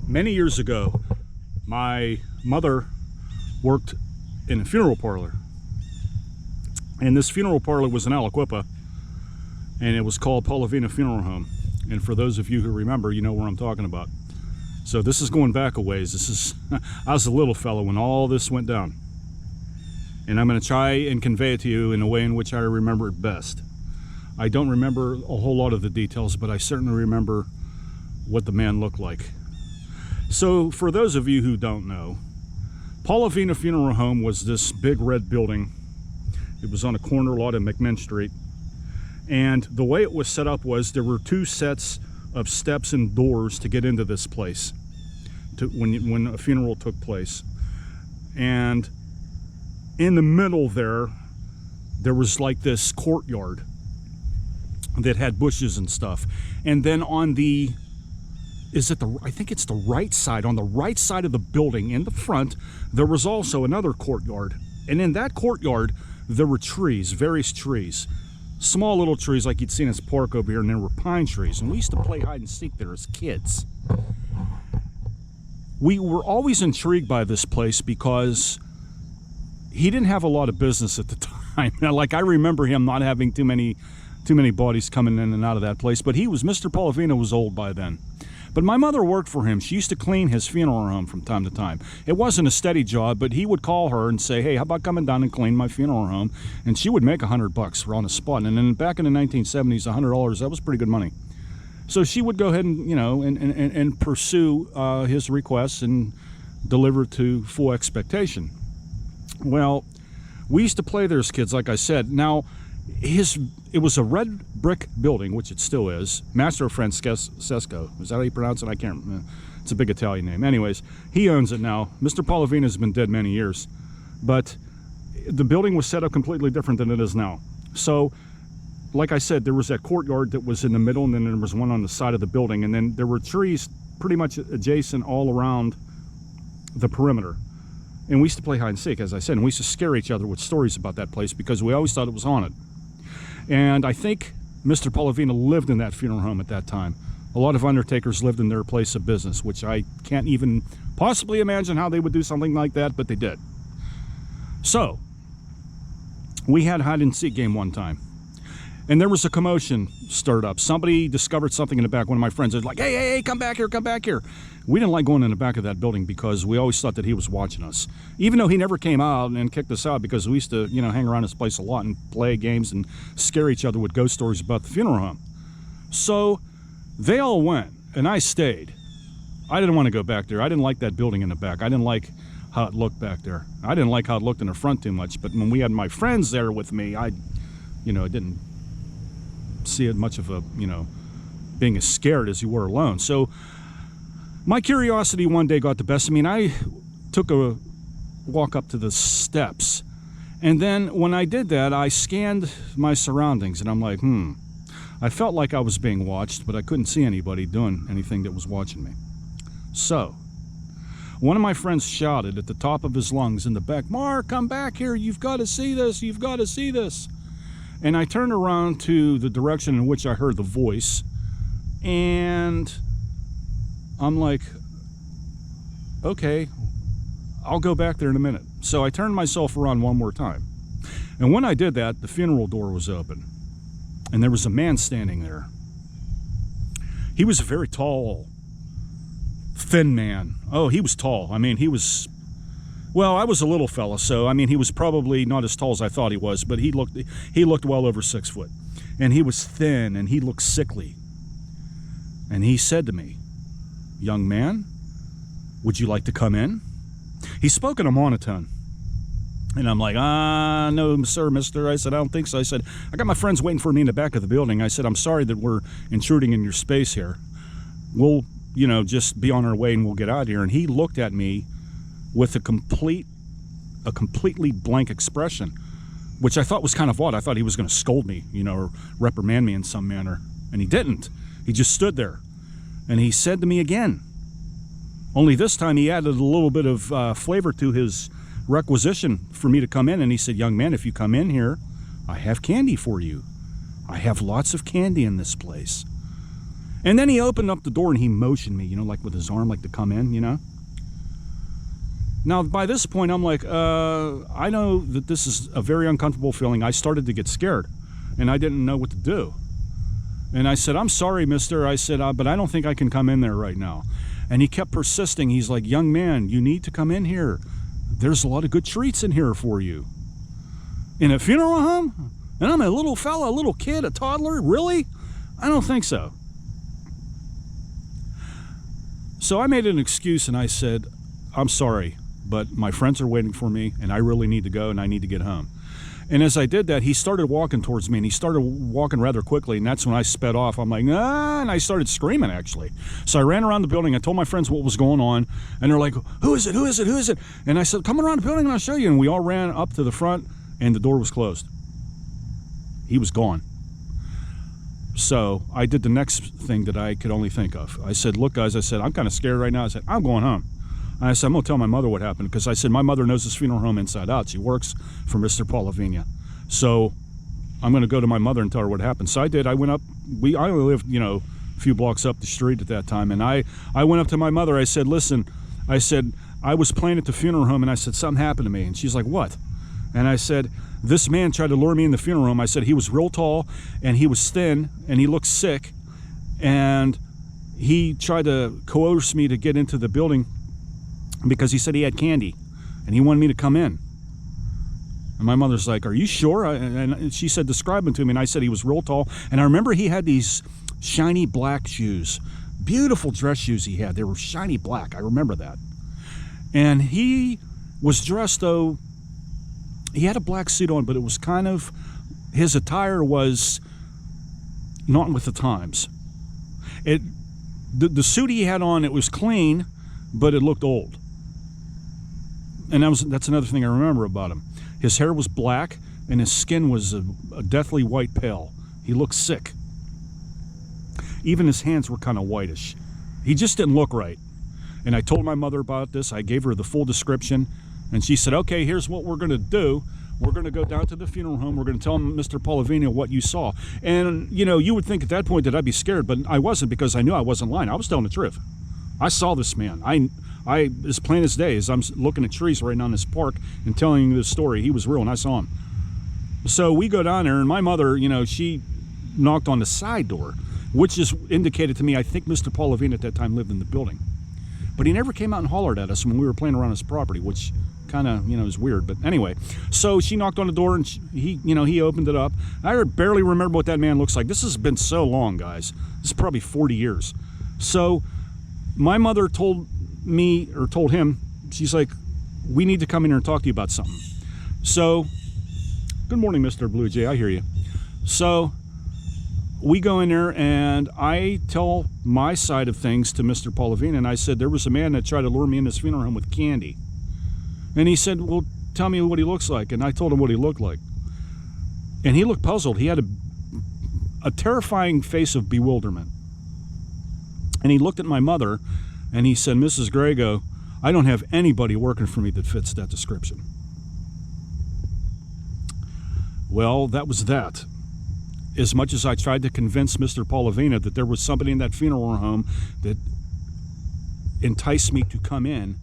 Many years ago, my mother worked in a funeral parlor. And this funeral parlor was in Aliquippa, and it was called Polavina Funeral Home. And for those of you who remember, you know where I'm talking about. So this is going back a ways. I was a little fellow when all this went down. And I'm going to try and convey it to you in a way in which I remember it best. I don't remember a whole lot of the details, but I certainly remember what the man looked like. So for those of you who don't know, Polavina Funeral Home was this big red building. It was on a corner lot in McMinn Street. And the way it was set up was there were two sets of steps and doors to get into this place when a funeral took place. And in the middle there was like this courtyard that had bushes and stuff. And then on the, I think it's the right side, on the right side of the building in the front, there was also another courtyard. And in that courtyard, there were trees, various trees. Small little trees like you'd see in this park over here, and there were pine trees. And we used to play hide and seek there as kids. We were always intrigued by this place because he didn't have a lot of business at the time. Like, I remember him not having too many bodies coming in and out of that place, but Mr. Polavina was old by then. But my mother worked for him. She used to clean his funeral home from time to time. It wasn't a steady job, but he would call her and say, hey, how about coming down and clean my funeral home? And she would make $100 on the spot. And then back in the 1970s, $100, that was pretty good money. So she would go ahead and, and pursue his requests and deliver to full expectation. Well, we used to play there as kids, like I said. Now, it was a red brick building, which it still is. Mastro Francesco. Is that how you pronounce it? I can't remember. It's a big Italian name. Anyways, he owns it now. Mr. Polavina has been dead many years. But the building was set up completely different than it is now. So, like I said, there was that courtyard that was in the middle, and then there was one on the side of the building. And then there were trees pretty much adjacent all around the perimeter. And we used to play hide and seek, as I said. And we used to scare each other with stories about that place because we always thought it was haunted. And I think Mr. Polavina lived in that funeral home at that time. A lot of Undertakers lived in their place of business, which I can't even possibly imagine how they would do something like that, but they did. So, we had a hide and seek game one time. And there was a commotion stirred up. Somebody discovered something in the back. One of my friends was like, hey, come back here, come back here. We didn't like going in the back of that building because we always thought that he was watching us. Even though he never came out and kicked us out, because we used to, hang around his place a lot and play games and scare each other with ghost stories about the funeral home. So they all went, and I stayed. I didn't want to go back there. I didn't like that building in the back. I didn't like how it looked back there. I didn't like how it looked in the front too much. But when we had my friends there with me, I didn't see it much of a, being as scared as you were alone. So my curiosity one day got the best of me, and I took a walk up to the steps. And then when I did that, I scanned my surroundings, and I'm like, I felt like I was being watched, but I couldn't see anybody doing anything that was watching me. So one of my friends shouted at the top of his lungs in the back, Mark, come back here. You've got to see this. You've got to see this. And I turned around to the direction in which I heard the voice, and I'm like, okay, I'll go back there in a minute. So I turned myself around one more time. And when I did that, the funeral door was open, and there was a man standing there. He was a very tall, thin man. Oh, he was tall. I mean, he was... Well, I was a little fella, so, he was probably not as tall as I thought he was, but he looked well over 6 foot. And he was thin, and he looked sickly. And he said to me, young man, would you like to come in? He spoke in a monotone. And I'm like, no, sir, mister. I said, I don't think so. I said, I got my friends waiting for me in the back of the building. I said, I'm sorry that we're intruding in your space here. We'll, just be on our way and we'll get out of here. And he looked at me with a completely blank expression, which I thought was kind of odd. I thought he was going to scold me, or reprimand me in some manner. And he didn't. He just stood there. And he said to me again, only this time he added a little bit of flavor to his requisition for me to come in. And he said, young man, if you come in here, I have candy for you. I have lots of candy in this place. And then he opened up the door and he motioned me, you know, like with his arm, like to come in, you know. Now, by this point, I'm like, I know that this is a very uncomfortable feeling. I started to get scared, and I didn't know what to do. And I said, I'm sorry, mister. I said, but I don't think I can come in there right now. And he kept persisting. He's like, young man, you need to come in here. There's a lot of good treats in here for you. In a funeral home? And I'm a little fella, a little kid, a toddler? Really? I don't think so. So I made an excuse and I said, I'm sorry, but my friends are waiting for me and I really need to go and I need to get home. And as I did that, he started walking towards me, and he started walking rather quickly, and that's when I sped off. I'm like, ah, and I started screaming, actually. So I ran around the building. I told my friends what was going on, and they're like, who is it, who is it, who is it? And I said, come around the building and I'll show you. And we all ran up to the front, and the door was closed. He was gone. So I did the next thing that I could only think of. I said, look, guys, I said, I'm kind of scared right now. I said, I'm going home. And I said, I'm going to tell my mother what happened, because I said, my mother knows this funeral home inside out. She works for Mr. Polavina. So I'm going to go to my mother and tell her what happened. So I did. I went up. I only lived, you know, a few blocks up the street at that time. And I went up to my mother. I said, listen, I said, I was playing at the funeral home, and I said, something happened to me. And she's like, what? And I said, this man tried to lure me in the funeral home. I said, he was real tall, and he was thin, and he looked sick. And he tried to coerce me to get into the building because he said he had candy and he wanted me to come in. And my mother's like, are you sure? And she said, describe him to me. And I said he was real tall. And I remember he had these shiny black shoes, beautiful dress shoes he had. They were shiny black. I remember that. And he was dressed, though, he had a black suit on, but it was kind of, his attire was not with the times. The suit he had on, it was clean, but it looked old. And that's another thing I remember about him. His hair was black, and his skin was a deathly white pale. He looked sick. Even his hands were kind of whitish. He just didn't look right. And I told my mother about this. I gave her the full description, and she said, okay, here's what we're going to do. We're going to go down to the funeral home. We're going to tell Mr. Polavina what you saw. And, you know, you would think at that point that I'd be scared, but I wasn't, because I knew I wasn't lying. I was telling the truth. I saw this man. I as plain as day, as I'm looking at trees right now in this park and telling you this story, he was real, and I saw him. So we go down there, and my mother, you know, she knocked on the side door, which just indicated to me, I think Mr. Polavina at that time lived in the building. But he never came out and hollered at us when we were playing around his property, which kind of, you know, is weird. But anyway, so she knocked on the door, and he opened it up. I barely remember what that man looks like. This has been so long, guys. This is probably 40 years. So my mother told him, she's like, we need to come in here and talk to you about something. So, good morning, Mr. Blue Jay, I hear you. So we go in there, and I tell my side of things to Mr. Polavina, and I said, there was a man that tried to lure me in this funeral home with candy. And he said, well, tell me what he looks like. And I told him what he looked like. And he looked puzzled. He had a terrifying face of bewilderment. And he looked at my mother, and he said, Mrs. Grago, I don't have anybody working for me that fits that description. Well, that was that. As much as I tried to convince Mr. Polavina that there was somebody in that funeral home that enticed me to come in,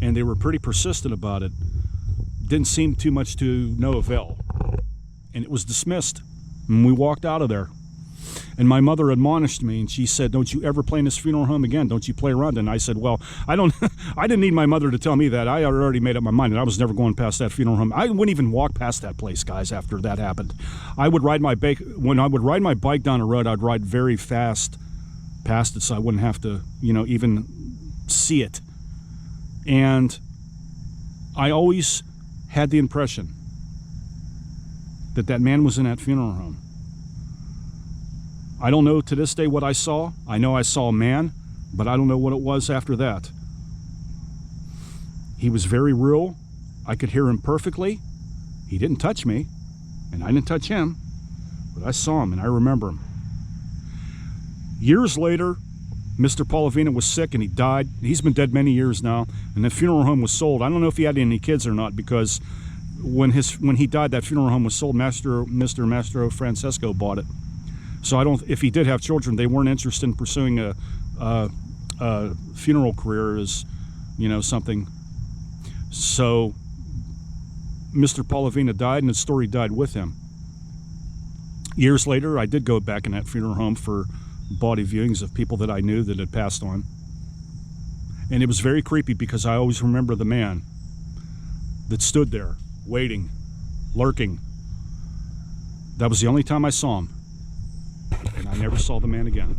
and they were pretty persistent about it, didn't seem too much to no avail. And it was dismissed. And we walked out of there. And my mother admonished me, and she said, don't you ever play in this funeral home again. Don't you play around. And I said, well, I didn't need my mother to tell me that. I had already made up my mind, and I was never going past that funeral home. I wouldn't even walk past that place, guys, after that happened. When I would ride my bike down the road, I'd ride very fast past it so I wouldn't have to, you know, even see it. And I always had the impression that that man was in that funeral home. I don't know to this day what I saw. I know I saw a man, but I don't know what it was after that. He was very real. I could hear him perfectly. He didn't touch me, and I didn't touch him, but I saw him, and I remember him. Years later, Mr. Polavina was sick, and he died. He's been dead many years now, and the funeral home was sold. I don't know if he had any kids or not, because when he died, that funeral home was sold. Mr. Mastro Francesco bought it. So I don't. If he did have children, they weren't interested in pursuing a funeral career as, something. So Mr. Polavina died, and his story died with him. Years later, I did go back in that funeral home for body viewings of people that I knew that had passed on. And it was very creepy because I always remember the man that stood there, waiting, lurking. That was the only time I saw him. And I never saw the man again.